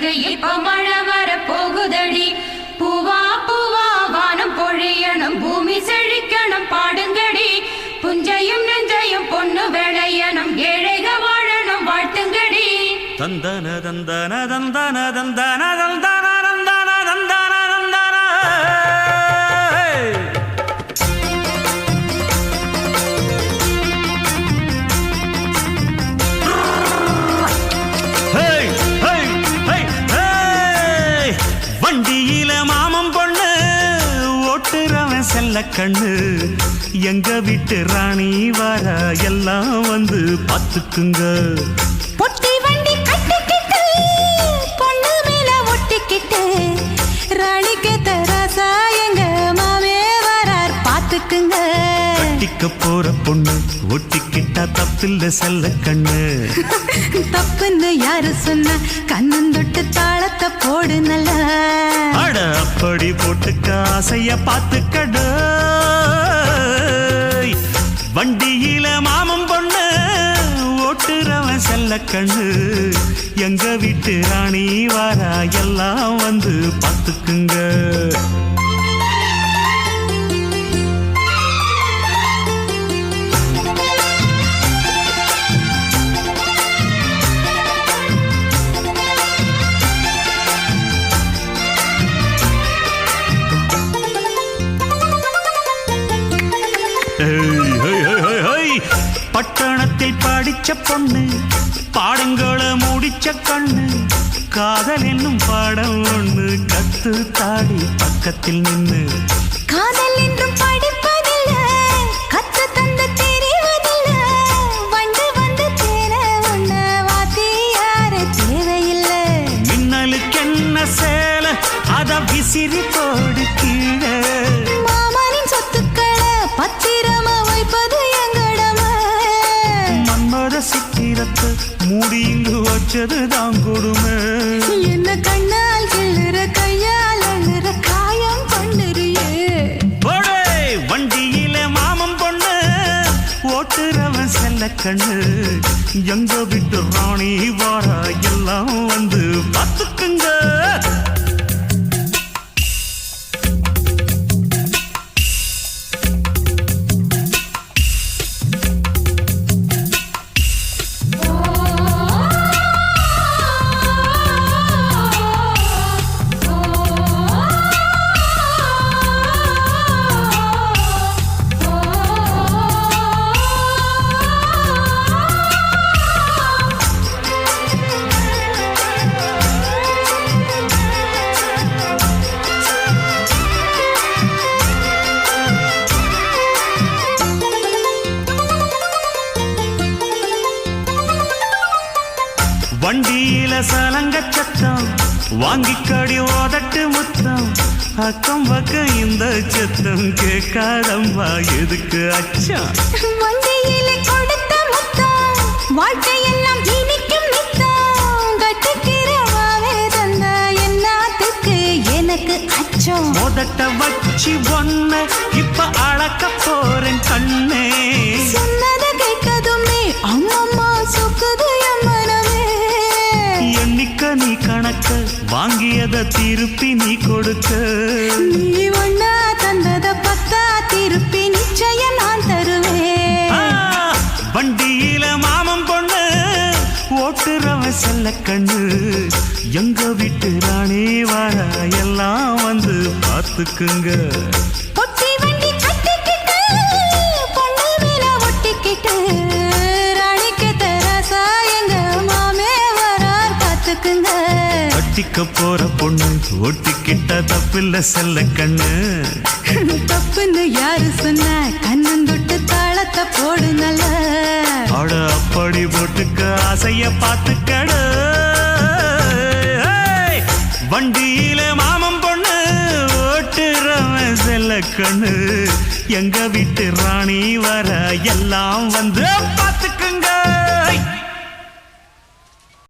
என்று இப்ப மழை வர போகுதடி. பூவா பூவா வானம் பொழியணும், பூமி செழிக்கணும், பாடுங்கடி. புஞ்சையும் நெஞ்சையும் பொண்ணு விளையணும், ஏழைக வாழணும், வாழ்த்துங்கடி. தந்தன தந்தன தந்தன தந்தன தந்தன தந்தன தந்தன தந்தன. வண்டியில மாமம் பொண்ணு ஓட்டுறவன் செல்ல கண்ணு, எங்க வீட்டு ராணி வர எல்லாம் வந்து பார்த்துக்குங்க. பொட்டி வண்டி கட்டிக்கிட்டு பொண்ணு மேல ஒட்டிக்கிட்டு ராணிக்கு தராசா எங்க மாமே வரார் பார்த்துக்குங்க. கட்டிக்க போற பொண்ணு ஒட்டிக்கிட்டா தப்பில்ல செல்ல கண்ணு. தப்புன்னு யாரு சொன்ன, கண்ணந்தொட்டு தாளத்தை போடு நல்லா. அட அப்படி போட்டுக்க ஆசைய பார்த்துக்கடு. வண்டியில மாமம் பொண்ணு ஓட்டுறவன் செல்ல கண்ணு, எங்க வீட்டு ராணி வாரா எல்லாம் வந்து பார்த்துக்குங்க. பட்டணத்தில் படிச்ச பொண்ணு, பாடங்களை முடிச்ச கண்ணு, காதல் என்னும் பாடம் ஒண்ணு கத்து தாடி பக்கத்தில் நின்னு. காதல் என்றும் படிப்பதில்ல, கத்து தந்து தெரிவதில்ல, வந்து வந்து தேர உன்ன வாத்தி யார தேவையில்லை. மின்னலுக்கு என்ன சேல அத விசிறி போடு கீழே. மாமனின் சொத்துக்களை பத்திரமா வைப்பது எங்கடமை. மன்மத சித்திரத்தை மூடி இங்கு வச்சது தான் கொடுமை. என்ன கண்ணால் கிள்ளுற கையால் அழுற காயம் பண்ணுறியே. வண்டியில மாமம் பொண்ணு ஓட்டுறவன் செல்ல கண்ணு, எங்க விட்டு ராணி வாரா எல்லாம் வந்து பார்த்துக்குங்க. வண்டியில சலங்க சத்தம் வாங்கிக்கடி ஓதட்டு முத்தம், அக்கம் பக்கம் இந்த சத்தம் கேட்காதம்மா எதுக்கு அச்சம். வண்டியில கொடுத்த முத்தம் வாழ்க்கையெல்லாம் இனிக்கும் நித்தம், கட்டுக்கிறவாவே தந்த என்னத்துக்கு எனக்கு அச்சம். ஓதட்ட வச்சு ஒன்ன இப்ப அளக்க போறேன் கண்ணே. சொன்னத கேட்கதுமே அம்மம்மா சொக்குது என் மனமே. எண்ணிக்க நீ கணக்க வாங்கியத திருப்பி நீ கொடுக்க. நீ ஒன்னா தந்தத பத்தா திருப்பி நிச்சயம் நான் தருவேன். வண்டியில மாமம் பொண்ணு ஓட்டுறவன் செல்ல கண்ணு, எங்க வீட்டு ராணி வர எல்லாம் வந்து பார்த்துக்குங்க. பொட்டி வண்டி கட்டிக்கிட்டு பொண்ணு மேல ஒட்டிக்கிட்டு ராணிக்கு தராசா எங்க மாமே வரார் பார்த்துக்குங்க. கட்டிக்க போற பொண்ணு ஒட்டிக்கிட்ட தப்பில்ல செல்ல கண்ணு. தப்புன்னு யாரு சொன்ன, கண்ணந்தொட்டு தாளத்தை போடு நல்லா. அட அப்படி போட்டுக்க ஆசைய பார்த்துக்கடு. வண்டியில மாமம் பொண்ணு ஓட்டுறவன் செல்ல கண்ணு, எங்க வீட்டு ராணி வர எல்லாம் வந்து பார்த்துக்குங்க.